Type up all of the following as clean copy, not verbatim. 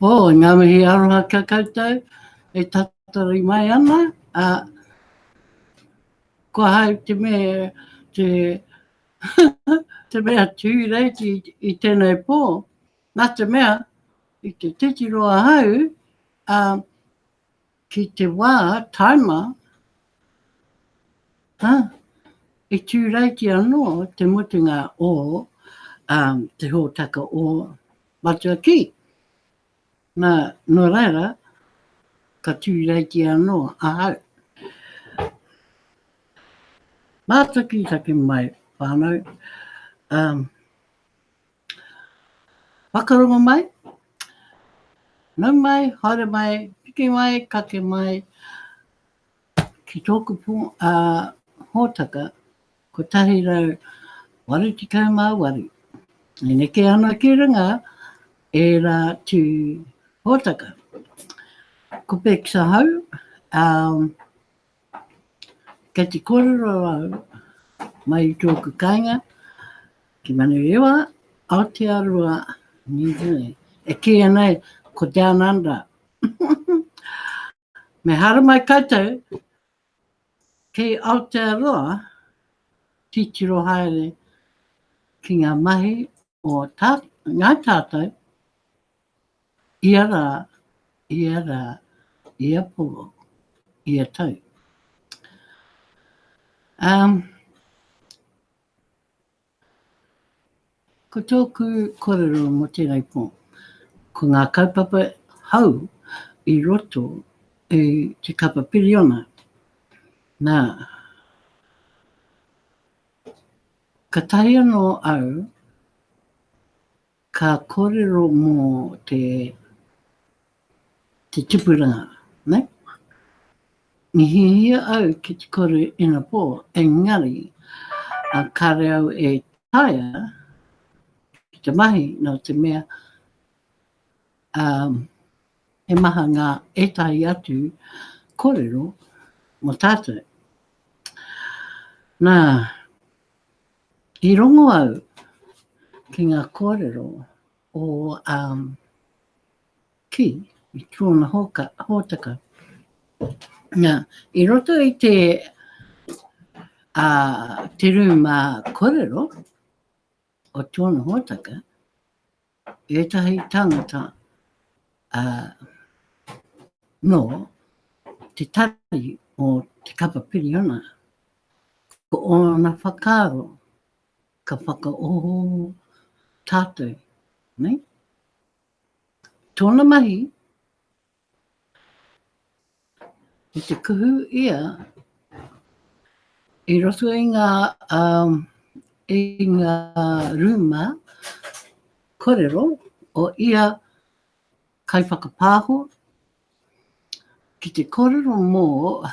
ngā mihi aroha ka koutou, e tatari mai ana, kua hai te mea, te mea tūreiti I tēnei pō, nā te mea, I te titiroa hau, ki te wā, taima, I tūreiti anō te mutunga o te hōtaka o matua ki. Nā, no reira, ka tūreiti anō ahau. Mātaki take mai whānau. Whakarongo mai, nau mai, haere mai, piki mai, kake mai, ki tōku pō hōtaka, ko tahi rau waru tikau mā waru. E neke ana ki runga, e rā tū hōtaka. Ko peksa hau, kei te korero au, mai I tōku kainga, ki manu ewa, Aotearoa, New Zealand. E kia nei, ko Down Under. Me hara mai koutou, kei Aotearoa, titiro haere ki ngā mahi o ngā tātou, ia rā, ia pō, ia tau. Ko tōku korero mo tēnei pō, ko ngā kaupapa hau I roto I te kapa piriona. Nā, ka tahi anō au, ka korero mō te tupuranga, ne? Ni hihia au ki te kore ina pō, engari, ka reo e taia, te mahi no te mea e maha ngā etahi atu korero mo tātou. Nā, I rongo au ki ngā korero o ki I tōna hōtaka. Nā, I roto I te rūma korero o tōna hōtaka, etahi tangata no te tari o te kapa piriona. Ko ona whakaro ka whakaoho tātou, ne? Tōna mahi, I te kuhu ia, I roto I ngā rūma korero o ia kai whakapāho ki te korero mō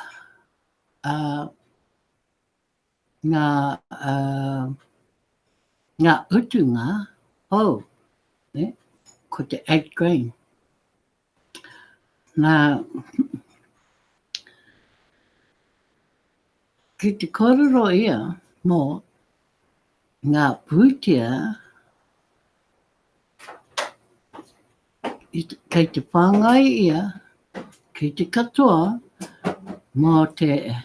ngā utunga ne? Ko te 8 grain. Nā, ki te korero ia mō ngā pūtia kei te whāngai ia, kei te katoa mō te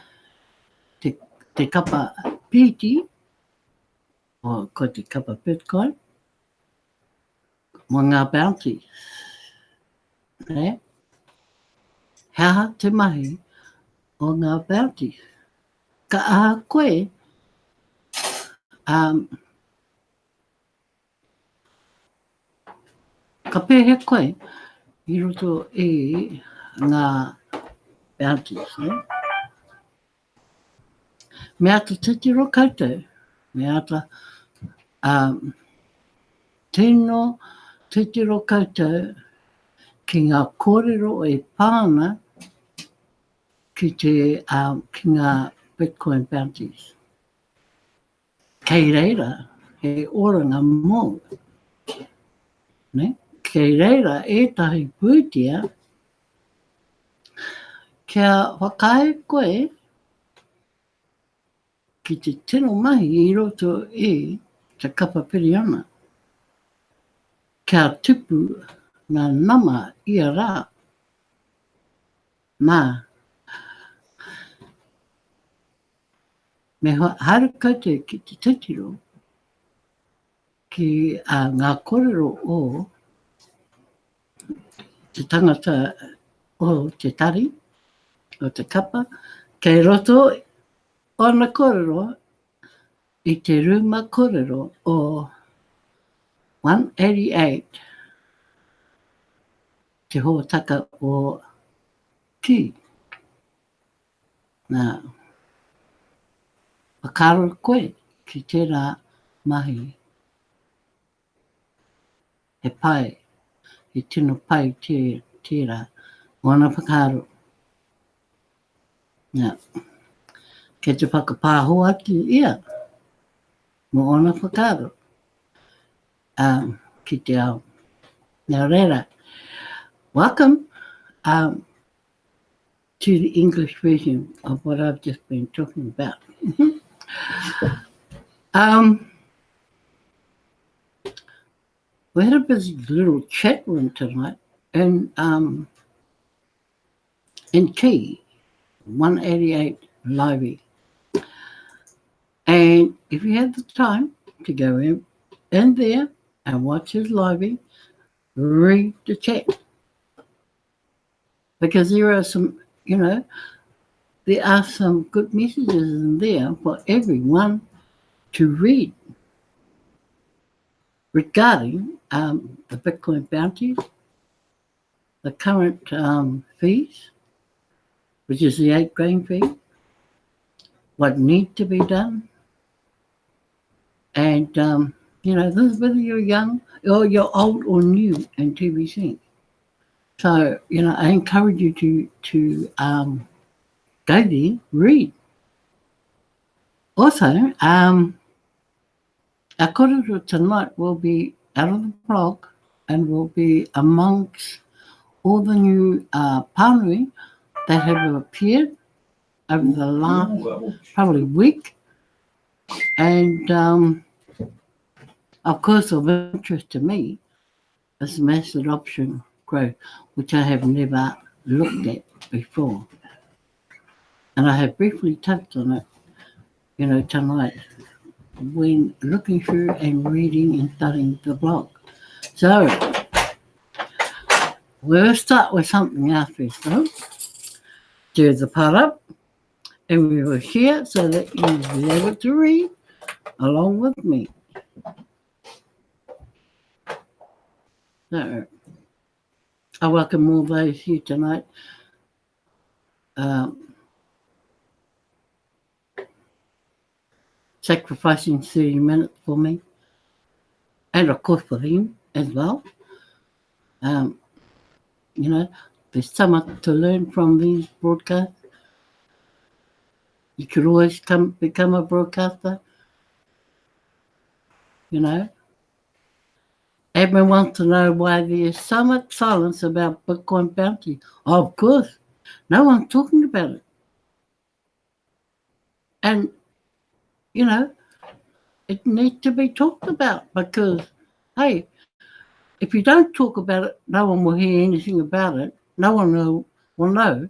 kapa piti, o ko te kapa Bitcoin, mō ngā bounty. Ne? Hea te mahi o ngā bounty. Ka aha koe, ka pēhe koe I roto I ngā bounties, ne? Me ata titiro koutou, me ata tino titiro koutou ki ngā kōrero e pāna ki ngā Bitcoin bounties. Kei reira, he oranga mō. Ne? Kei reira, etahi pūtia, kia whakae koe ki te tino mahi I roto I te kapa piriona. Kia tupu ngā nama ia rā. Nā, me haere koutou ki te titiro ki ngā kōrero o te tangata o te tari, o te kapa, kei roto o na kōrero I te ruma kōrero o 188 te hōtaka o ki. Nā, whakaro koe ki tērā mahi. He pai, he tino pai tērā, wana whakaro. Nā, kei te whakapāho atu ia, mo ona whakaro. Ki te ao. Nā reira, welcome to the English version of what I've just been talking about. We had a busy little chat room tonight in Key, 188 Livey. And if you have the time to go in there and watch his Livey, read the chat. Because there are some, there are some good messages in there for everyone to read regarding the Bitcoin bounties, the current fees, which is the 8 grain fee, what needs to be done. And, this is whether you're young or you're old or new in TBC. So, I encourage you to go there, read. Also, our kōrero tonight will be out of the blog and will be amongst all the new pānui that have appeared over the last probably week. And, of course, of interest to me is mass adoption growth, which I have never looked at before. And I have briefly touched on it, tonight when looking through and reading and studying the blog. So, we'll start with something else first, though. Do the part up, and we will share so that you'll be able to read along with me. So, I welcome all those here tonight. Sacrificing 30 minutes for me, and of course for him as well. There's so much to learn from these broadcasts. You could always become a broadcaster. Everyone wants to know why there's so much silence about Bitcoin bounty. Oh, of course, no one's talking about it. And, it needs to be talked about because, hey, if you don't talk about it, no one will hear anything about it. No one will know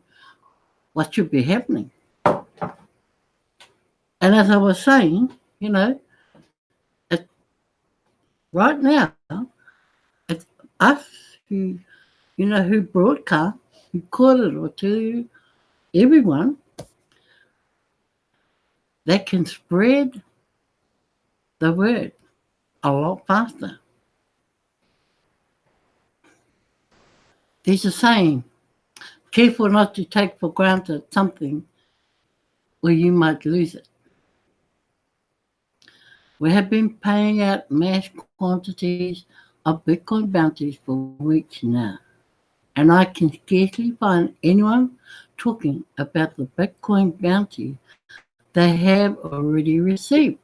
what should be happening. And as I was saying, right now, it's us who broadcast, who call it or to everyone that can spread the word a lot faster. There's a saying, careful not to take for granted something or you might lose it. We have been paying out mass quantities of Bitcoin bounties for weeks now, and I can scarcely find anyone talking about the Bitcoin bounty they have already received.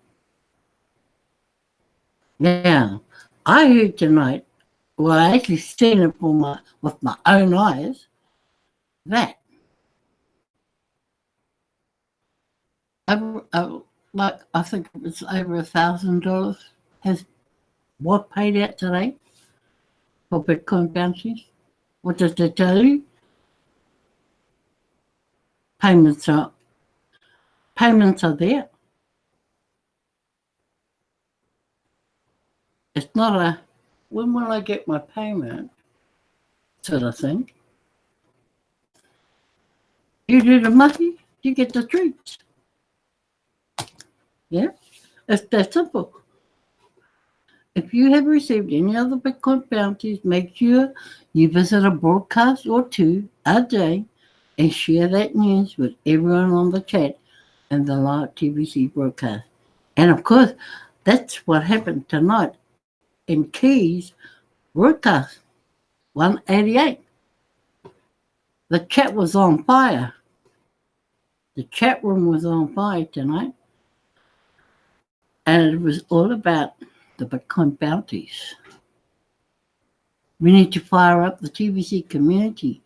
Now, I heard tonight, well, I actually seen it with my own eyes, that I think it's over $1,000 was paid out today. for Bitcoin bounties. What does that tell you? Payments are there. It's not a when will I get my payment sort of thing. You do the money, you get the treats. Yeah, it's that simple. If you have received any other Bitcoin bounties, make sure you visit a broadcast or two a day and share that news with everyone on the chat and the live TVC broadcast. And of course, that's what happened tonight in Keys broadcast 188. The chat was on fire. The chat room was on fire tonight. And it was all about the Bitcoin bounties. We need to fire up the TVC community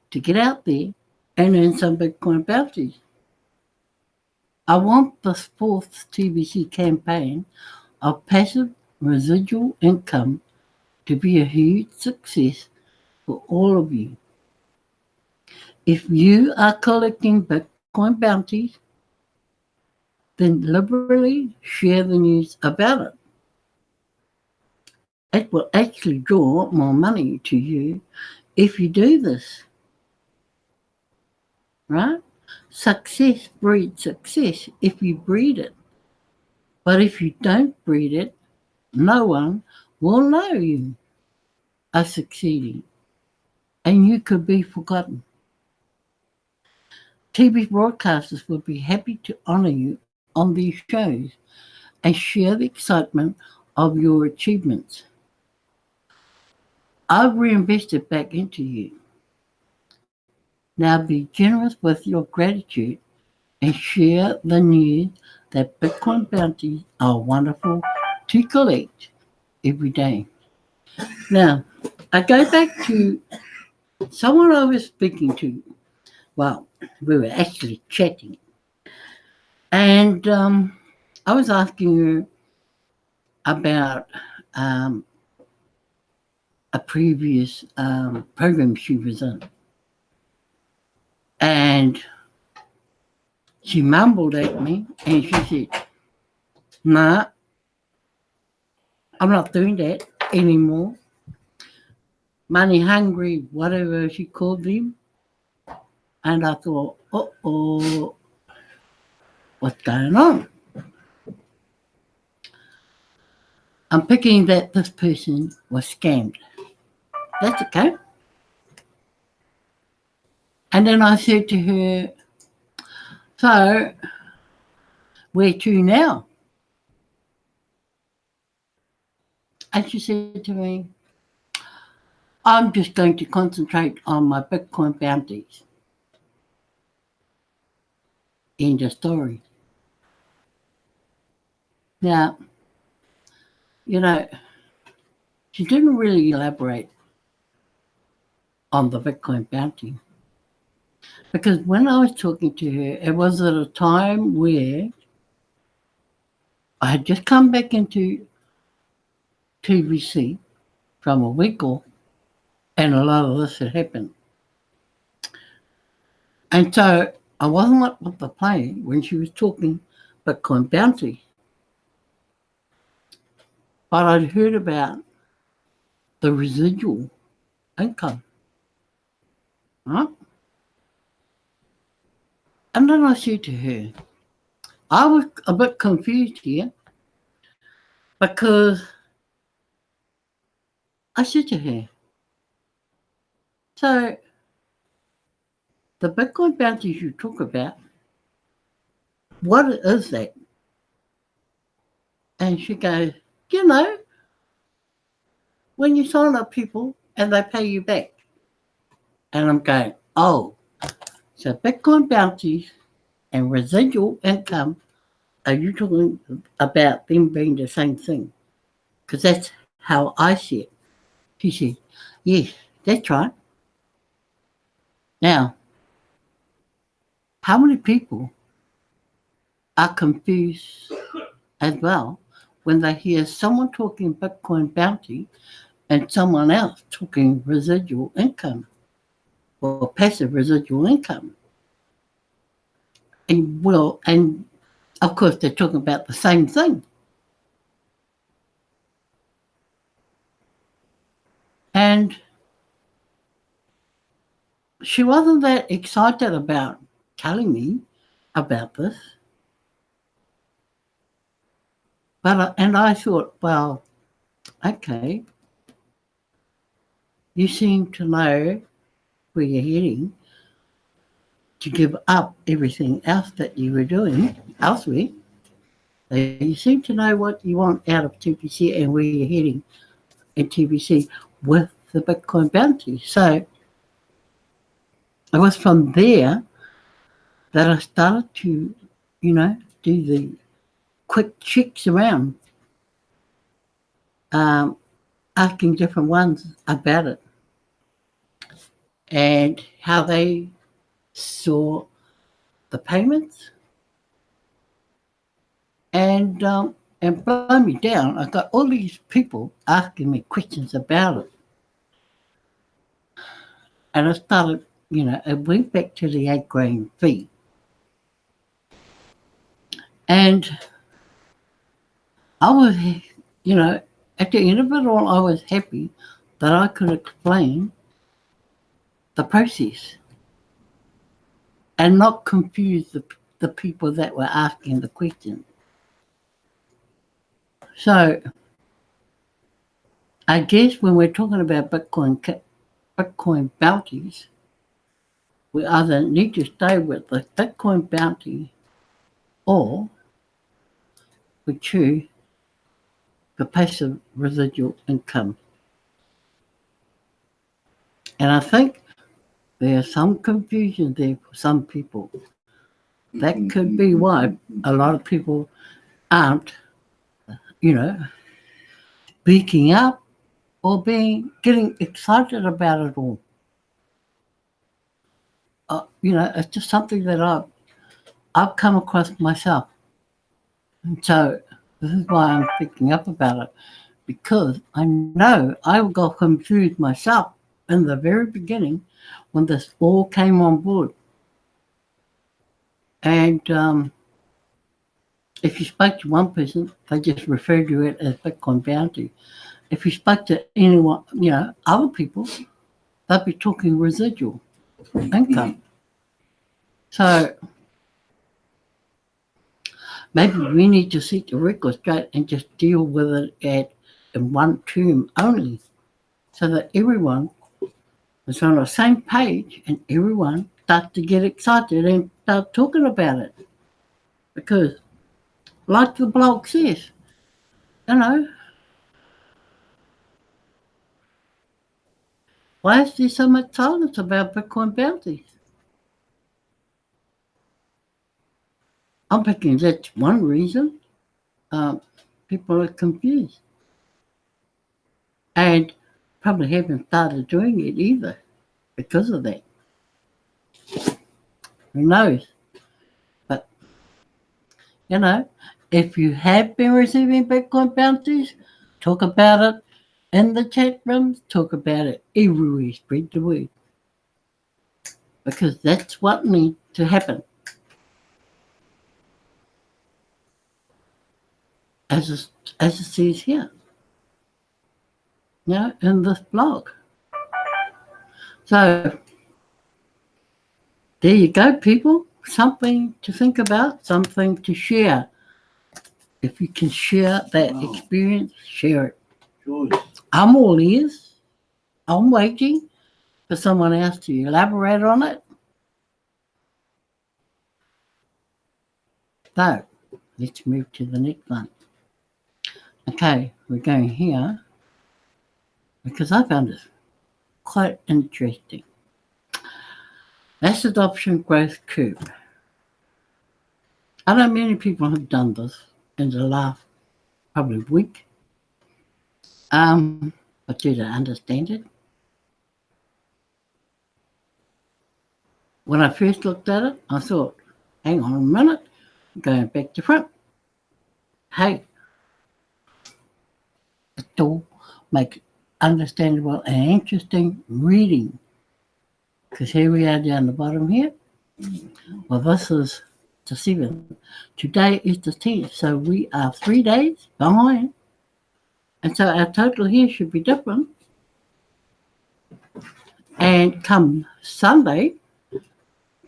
to get out there and earn some Bitcoin bounties. I want the fourth TVC campaign of passive residual income to be a huge success for all of you. If you are collecting Bitcoin bounties, then liberally share the news about it. It will actually draw more money to you if you do this. Right? Success breeds success if you breed it. But if you don't breed it, no one will know you are succeeding and you could be forgotten. TV broadcasters will be happy to honour you on these shows and share the excitement of your achievements. I've reinvested back into you. Now be generous with your gratitude and share the news that Bitcoin bounties are wonderful to collect every day. Now, I go back to someone I was speaking to. Well, we were actually chatting. And I was asking her about a previous program she was in. And she mumbled at me and she said, "Nah, I'm not doing that anymore. Money hungry, whatever she called them." And I thought, uh-oh, what's going on? I'm picking that this person was scammed. That's okay. And then I said to her, "So, where to now?" And she said to me, "I'm just going to concentrate on my Bitcoin bounties." End of story. Now, you know, she didn't really elaborate on the Bitcoin bounty. Because when I was talking to her, it was at a time where I had just come back into TVC from a week off, and a lot of this had happened. And so I wasn't up with the plane when she was talking Bitcoin bounty. But I'd heard about the residual income. Right? And then I said to her, I was a bit confused here because I said to her, "So the Bitcoin bounties you talk about, what is that?" And she goes, "You know, when you sign up people and they pay you back." And I'm going, "Oh, so Bitcoin bounties and residual income, are you talking about them being the same thing?" Because that's how I see it. She said, "Yes, that's right." Now, how many people are confused as well when they hear someone talking Bitcoin bounty and someone else talking residual income or passive residual income. And of course they're talking about the same thing. And she wasn't that excited about telling me about this. And I thought, well, okay, you seem to know where you're heading to give up everything else that you were doing elsewhere. You seem to know what you want out of TPC and where you're heading in TPC with the Bitcoin bounty. So it was from there that I started to, do the quick checks around, asking different ones about it and how they saw the payments. And blow me down, I got all these people asking me questions about it. And I started, it went back to the 8 grand fee. And I was, at the end of it all, I was happy that I could explain the process and not confuse the people that were asking the questions. So I guess when we're talking about Bitcoin bounties, we either need to stay with the Bitcoin bounty or we choose the passive residual income. And I think there's some confusion there for some people. That could be why a lot of people aren't, speaking up or getting excited about it all. It's just something that I've come across myself. And so this is why I'm picking up about it, because I know I got confused myself in the very beginning when this all came on board. And if you spoke to one person, they just referred to it as Bitcoin bounty. If you spoke to anyone, other people, they'd be talking residual income. So maybe we need to set the record straight and just deal with it in one term only, so that everyone is on the same page and everyone starts to get excited and start talking about it. Because, like the blog says, why is there so much silence about Bitcoin bounties? I'm thinking that's one reason. People are confused and probably haven't started doing it either because of that. Who knows? But, if you have been receiving Bitcoin bounties, talk about it in the chat rooms, talk about it everywhere, spread the word. Because that's what needs to happen. As it says here, in this blog. So there you go, people. Something to think about, something to share. If you can share that experience, share it. George. I'm all ears. I'm waiting for someone else to elaborate on it. So let's move to the next one. Okay, we're going here because I found this quite interesting. Mass adoption growth curve. I know many people have done this in the last probably week. But did I understand it? When I first looked at it, I thought, hang on a minute, going back to front. Hey, it all makes understandable and interesting reading. Because here we are down the bottom here. Well, this is the 7th. Today is the 10th, so we are 3 days behind. And so our total here should be different. And come Sunday,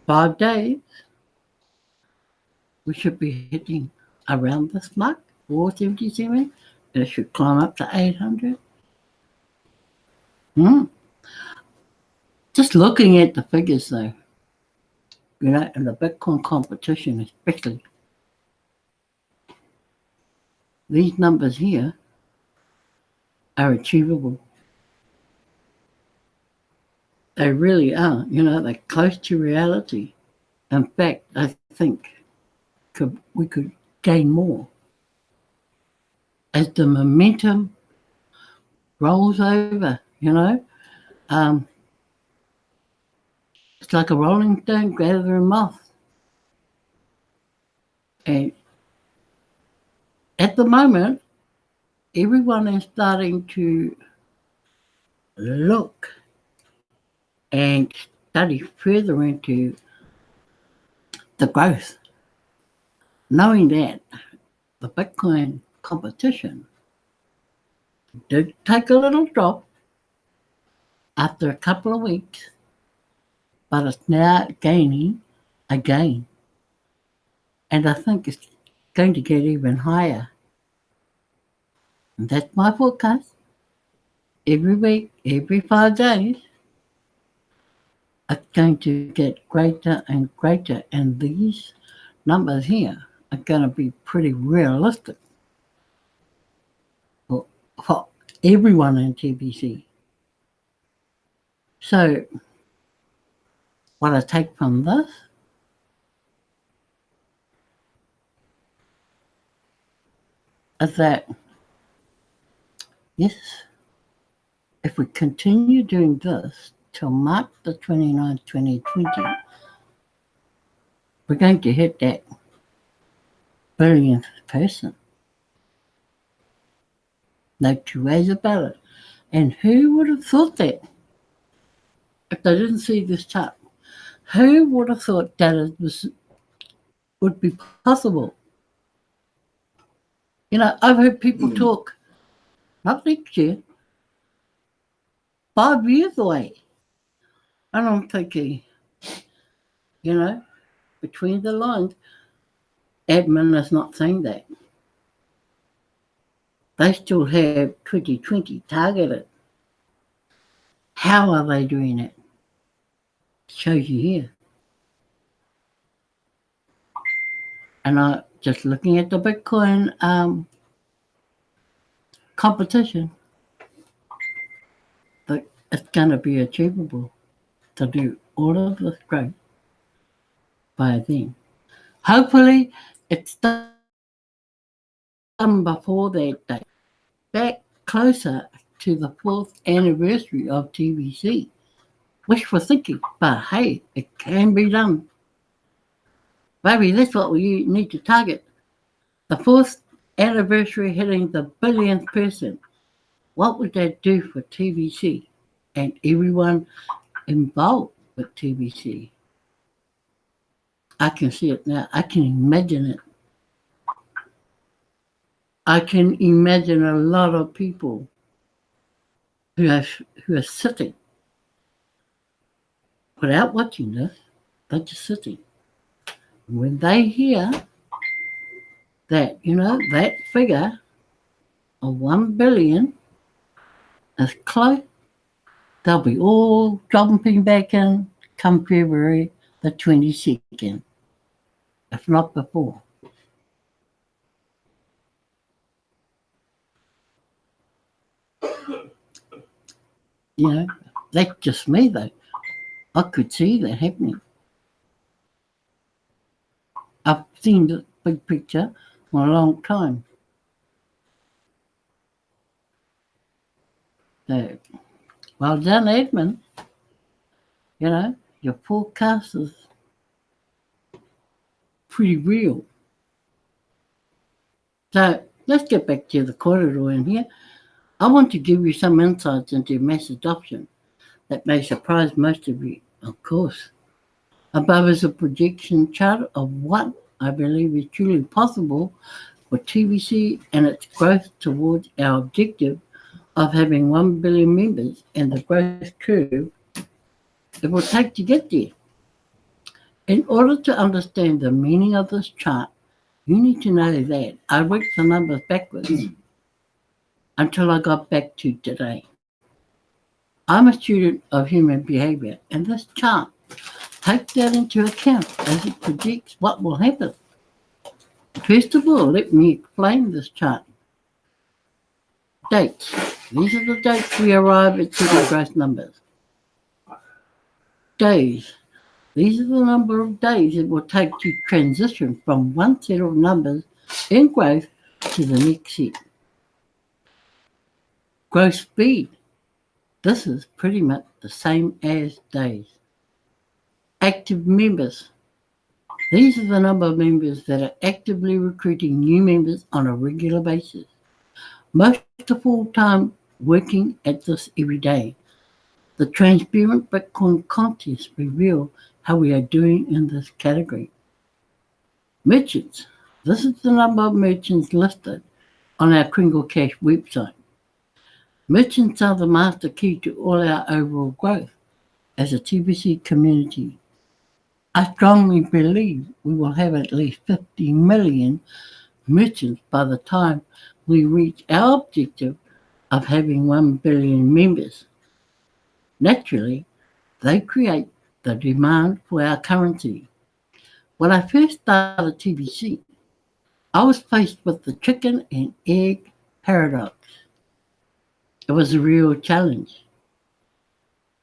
5 days, we should be hitting around this mark, 477, and it should climb up to 800. Just looking at the figures though, you know, in the Bitcoin competition especially, these numbers here are achievable. They really are, you know, they're close to reality. In fact, I think we could gain more. As the momentum rolls over, you know, it's like a rolling stone greater than moth. And at the moment, everyone is starting to look and study further into the growth, knowing that the Bitcoin competition did take a little drop after a couple of weeks, but it's now gaining again. And I think it's going to get even higher. And that's my forecast. Every week, every 5 days, it's going to get greater and greater. And these numbers here are going to be pretty realistic for everyone in TBC. So what I take from this is that, yes, if we continue doing this till March the 29th, 2020, we're going to hit that billionth person. No two ways about it. And who would have thought that? If they didn't see this chart, who would have thought that it would be possible? You know, I've heard people talk, not next year, 5 years away. And I'm thinking, you know, between the lines, admin is not saying that. They still have 2020 targeted. How are they doing it? Shows you here. And I just looking at the Bitcoin competition, but it's going to be achievable to do all of this growth by then. Hopefully, it's done before that date, back closer to the 4th anniversary of TBC. Wishful thinking, but hey, it can be done. Maybe that's what we need to target. The 4th anniversary hitting the billionth person. What would that do for TBC and everyone involved with TBC? I can see it now. I can imagine it. I can imagine a lot of people who are sitting without watching this. They're just sitting. When they hear that, you know, that figure of 1 billion is close, they'll be all jumping back in come February the 22nd, if not before. You know, that's just me though. I could see that happening. I've seen the big picture for a long time. So, well done, Edmund. You know, your forecast is pretty real. So let's get back to the corridor in here. I want to give you some insights into mass adoption that may surprise most of you, of course. Above is a projection chart of what I believe is truly possible for TVC and its growth towards our objective of having 1 billion members and the growth curve it will take to get there. In order to understand the meaning of this chart, you need to know that I worked the numbers backwards until I got back to today. I'm a student of human behavior, and this chart takes that into account as it predicts what will happen. First of all, let me explain this chart. Dates. These are the dates we arrive at city growth numbers. Days. These are the number of days it will take to transition from one set of numbers in growth to the next set. Growth speed. This is pretty much the same as days. Active members. These are the number of members that are actively recruiting new members on a regular basis. Most are full-time working at this every day. The transparent Bitcoin contests reveal how we are doing in this category. Merchants. This is the number of merchants listed on our Kringle Cash website. Merchants are the master key to all our overall growth as a TBC community. I strongly believe we will have at least 50 million merchants by the time we reach our objective of having 1 billion members. Naturally, they create the demand for our currency. When I first started TBC, I was faced with the chicken and egg paradox. It was a real challenge.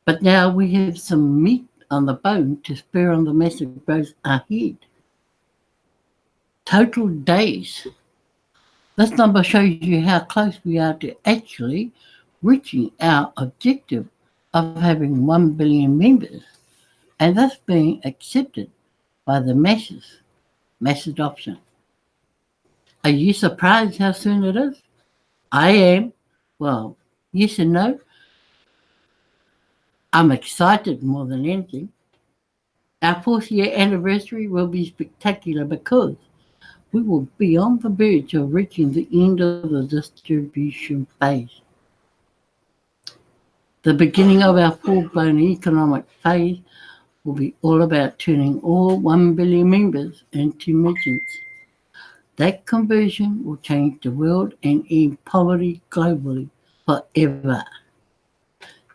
But now we have some meat on the bone to spur on the massive growth ahead. Total days. This number shows you how close we are to actually reaching our objective of having 1 billion members and thus being accepted by the masses, mass adoption. Are you surprised how soon it is? I am. Well, yes and no. I'm excited more than anything. Our 4th-year anniversary will be spectacular because we will be on the verge of reaching the end of the distribution phase. The beginning of our full-blown economic phase will be all about turning all 1 billion members into merchants. That conversion will change the world and end poverty globally forever.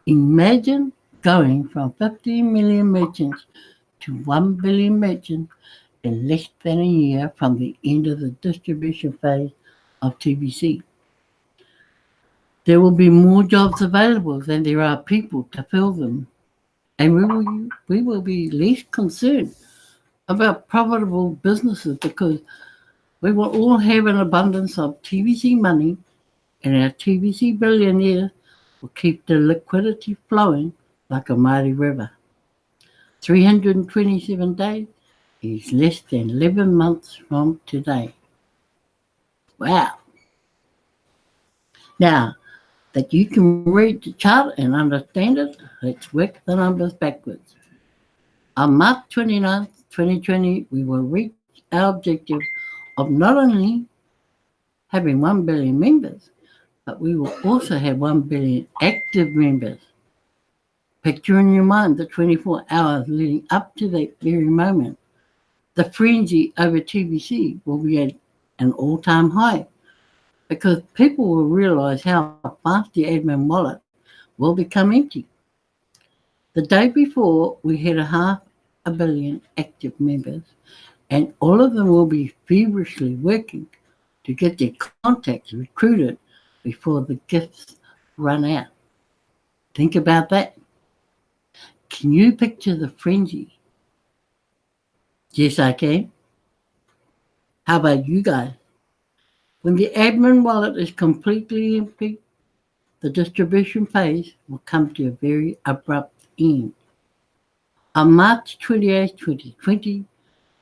Imagine going from 15 million merchants to 1 billion merchants in less than a year from the end of the distribution phase of TBC. There will be more jobs available than there are people to fill them, and we will be less concerned about profitable businesses because we will all have an abundance of TBC money, and our TBC billionaires will keep the liquidity flowing like a mighty river. 327 days is less than 11 months from today. Wow. Now that you can read the chart and understand it, let's work the numbers backwards. On March 29th, 2020, we will reach our objective of not only having 1 billion members, but we will also have 1 billion active members. Picture in your mind the 24 hours leading up to that very moment. The frenzy over TBC will be at an all-time high because people will realize how fast the admin wallet will become empty. The day before, we had 500 million active members, and all of them will be feverishly working to get their contacts recruited before the gifts run out. Think about that. Can you picture the frenzy? Yes, I can. How about you guys? When the admin wallet is completely empty, the distribution phase will come to a very abrupt end. On March 28, 2020,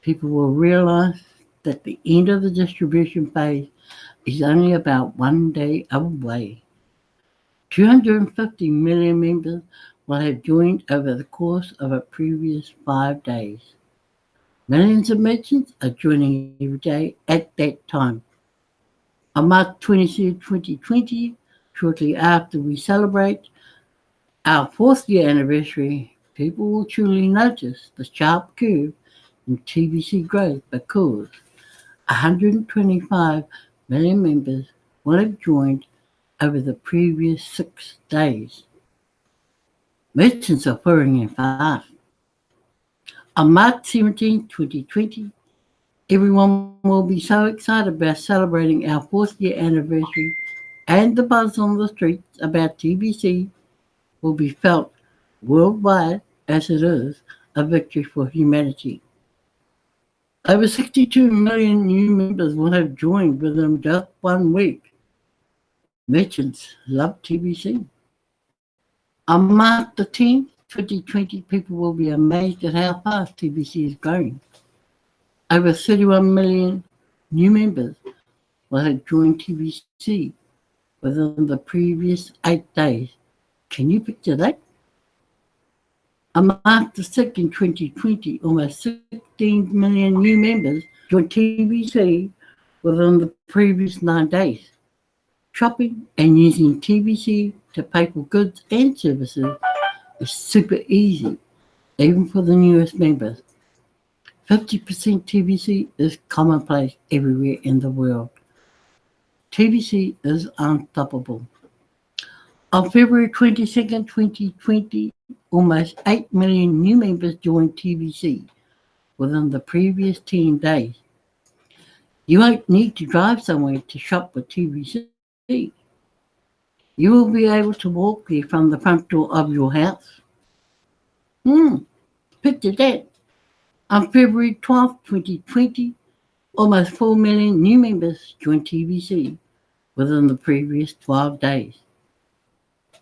people will realize that the end of the distribution phase is only about 1 day away. 250 million members will have joined over the course of a previous 5 days. Millions of merchants are joining every day at that time. On March 23, 2020, shortly after we celebrate our 4th-year anniversary, people will truly notice the sharp curve in TVC growth because 125 million members will have joined over the previous 6 days. Merchants are pouring in fast. On March 17, 2020, everyone will be so excited about celebrating our 4th-year anniversary, and the buzz on the streets about TBC will be felt worldwide as it is a victory for humanity. Over 62 million new members will have joined within just 1 week. Merchants love TBC. On March the 10th, 2020, people will be amazed at how fast TBC is growing. Over 31 million new members will have joined TBC within the previous 8 days. Can you picture that? On March the 2nd, 2020, almost 16 million new members joined TBC within the previous 9 days. Shopping and using TBC to pay for goods and services is super easy, even for the newest members. 50% TBC is commonplace everywhere in the world. TBC is unstoppable. On February 22nd, 2020, almost 8 million new members joined TBC within the previous 10 days. You won't need to drive somewhere to shop with TBC. You will be able to walk there from the front door of your house. Picture that. On February 12th, 2020, almost 4 million new members joined TBC within the previous 12 days.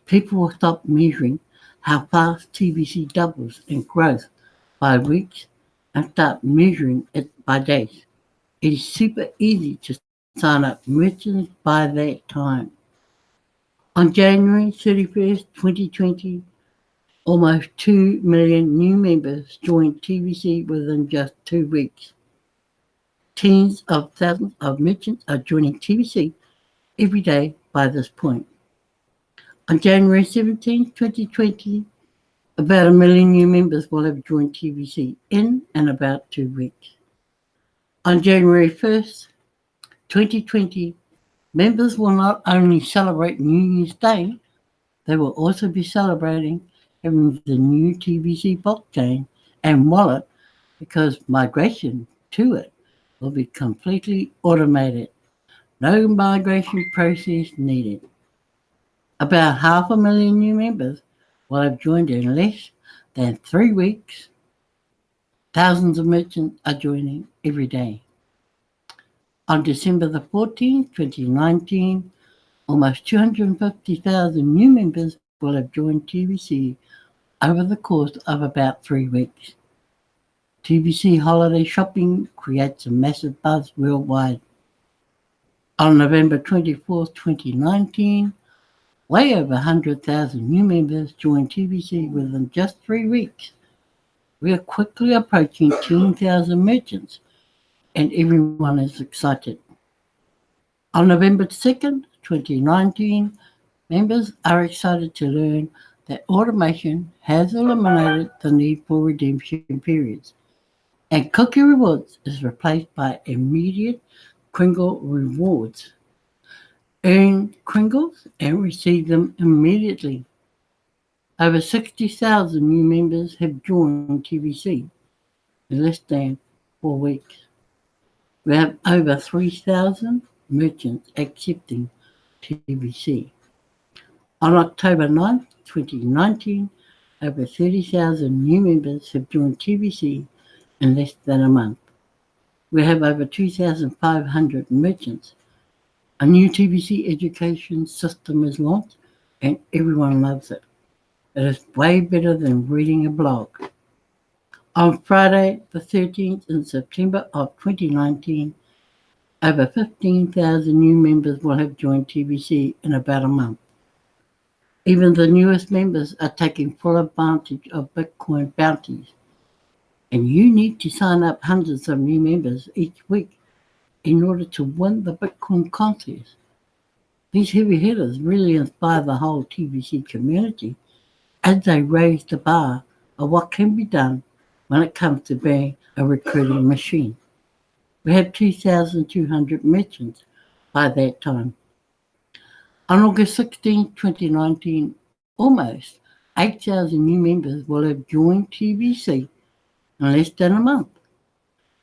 People will stop measuring how fast TBC doubles in growth by weeks and start measuring it by days. It is super easy to sign up merchants by that time. On January 31st, 2020, almost 2 million new members joined TBC within just 2 weeks. Tens of thousands of merchants are joining TBC every day by this point. On January 17, 2020, about 1 million new members will have joined TBC in and about 2 weeks. On January 1st, 2020, members will not only celebrate New Year's Day, they will also be celebrating having the new TBC blockchain and wallet because migration to it will be completely automated. No migration process needed. About 500,000 new members will have joined in less than 3 weeks. Thousands of merchants are joining every day. On December the 14th, 2019, almost 250,000 new members will have joined TBC over the course of about 3 weeks. TBC holiday shopping creates a massive buzz worldwide. On November 24th, 2019, way over 100,000 new members joined TBC within just 3 weeks. We are quickly approaching 10,000 merchants, and everyone is excited. On November 2nd, 2019, members are excited to learn that automation has eliminated the need for redemption periods, and Cookie Rewards is replaced by immediate Kringle rewards. Earn Kringles and receive them immediately. Over 60,000 new members have joined TBC in less than 4 weeks. We have over 3,000 merchants accepting TBC. On October 9th, 2019, over 30,000 new members have joined TBC in less than a month. We have over 2,500 merchants. A new TBC education system is launched and everyone loves it. It is way better than reading a blog. On Friday, the 13th in September of 2019, over 15,000 new members will have joined TBC in about a month. Even the newest members are taking full advantage of Bitcoin bounties, and you need to sign up hundreds of new members each week in order to win the Bitcoin contest. These heavy hitters really inspire the whole TBC community as they raise the bar of what can be done when it comes to being a recruiting machine. We had 2,200 merchants by that time. On August 16, 2019, almost 8,000 new members will have joined TBC in less than a month.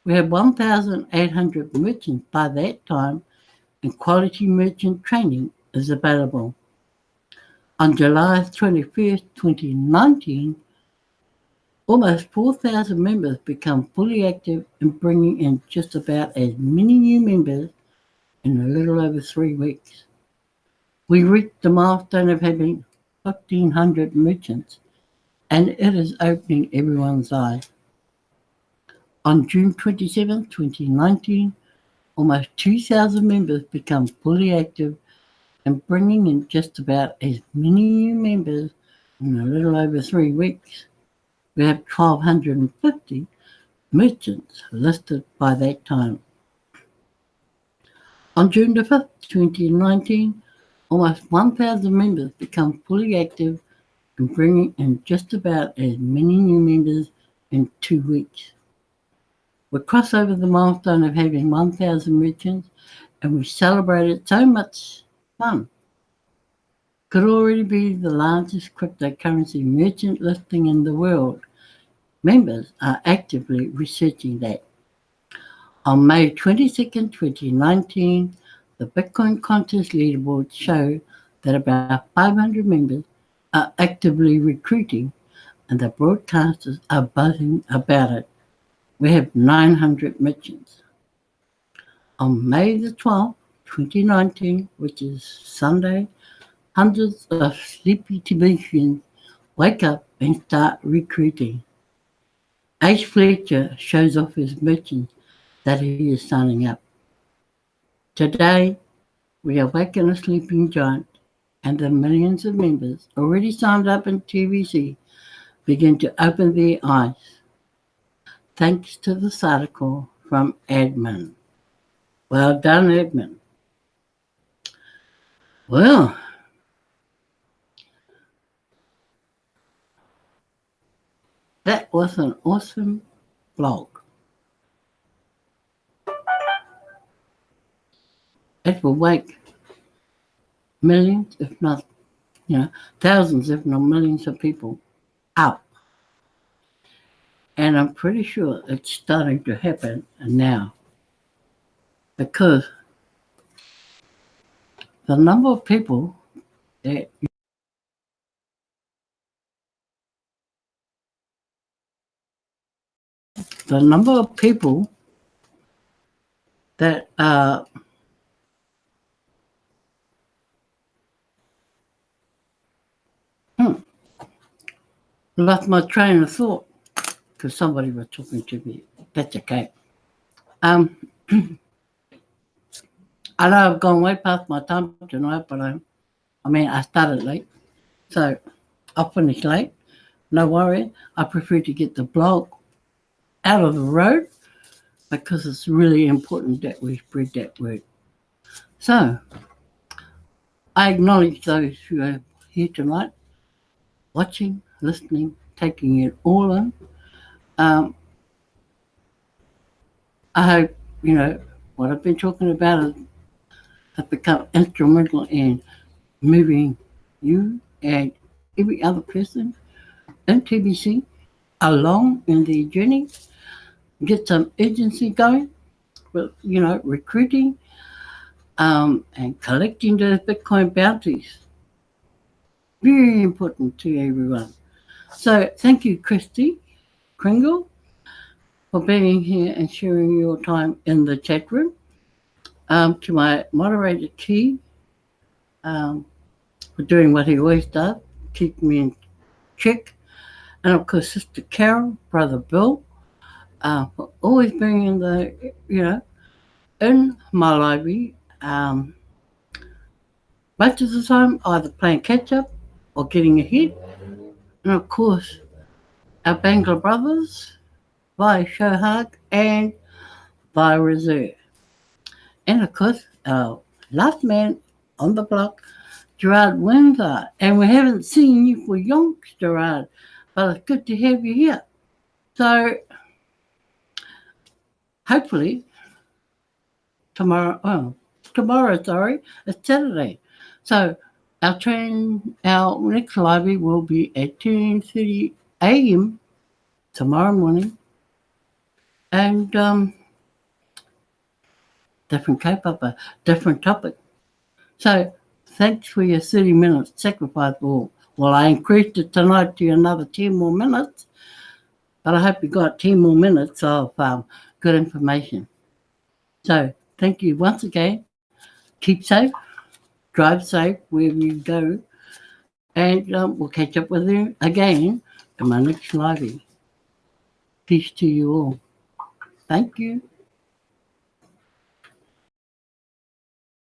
We had 1,800 merchants by that time, and quality merchant training is available. On July 21st, 2019, almost 4,000 members become fully active and bringing in just about as many new members in a little over 3 weeks. We reached the milestone of having 1,500 merchants, and it is opening everyone's eyes. On June 27, 2019, almost 2,000 members become fully active and bringing in just about as many new members in a little over 3 weeks. We have 1,250 merchants listed by that time. On June 2019, almost 1,000 members become fully active and bringing in just about as many new members in 2 weeks. We crossed over the milestone of having 1,000 merchants and we celebrated so much fun. Could already be the largest cryptocurrency merchant listing in the world. Members are actively researching that. On May 22nd, 2019, the Bitcoin contest leaderboard showed that about 500 members are actively recruiting and the broadcasters are buzzing about it. We have 900 merchants. On May 12th, 2019, which is Sunday, hundreds of sleepy Tibetan wake up and start recruiting. Ace Fletcher shows off his merchants that he is signing up. Today, we awaken a sleeping giant, and the millions of members already signed up in TVC begin to open their eyes, thanks to this article from Admin. Well done, Admin. Well, that was an awesome blog. It will wake millions, if not, thousands, if not millions of people up. And I'm pretty sure it's starting to happen now because the number of people that the number of people that lost my train of thought because somebody was talking to me. That's okay. I know I've gone way past my time tonight, but I started late, so I'll finish late. No worry. I prefer to get the blog out of the road because it's really important that we spread that word. So I acknowledge those who are here tonight, watching, listening, taking it all in. I hope, what I've been talking about has become instrumental in moving you and every other person in TBC along in their journey, get some agency going with, recruiting and collecting those Bitcoin bounties. Very important to everyone. So thank you, Christy Kringle, for being here and sharing your time in the chat room. To my moderator, Key, for doing what he always does, keep me in check. And of course, Sister Carol, Brother Bill, for always being in in my library. Most of the time, either playing catch up or getting ahead. And of course, our Bangla brothers by Shohag and by Reserve. And of course, our last man on the block, Gerard Windsor. And we haven't seen you for yonks, Gerard, but it's good to have you here. So hopefully tomorrow, it's Saturday. So our next library will be at 10:30 a.m. tomorrow morning. And different kaupapa, different topic. So thanks for your 30 minutes sacrifice. Well, I increased it tonight to another 10 more minutes, but I hope you got 10 more minutes of good information. So thank you once again. Keep safe, drive safe wherever you go, and we'll catch up with you again in my next live. Peace to you all. Thank you.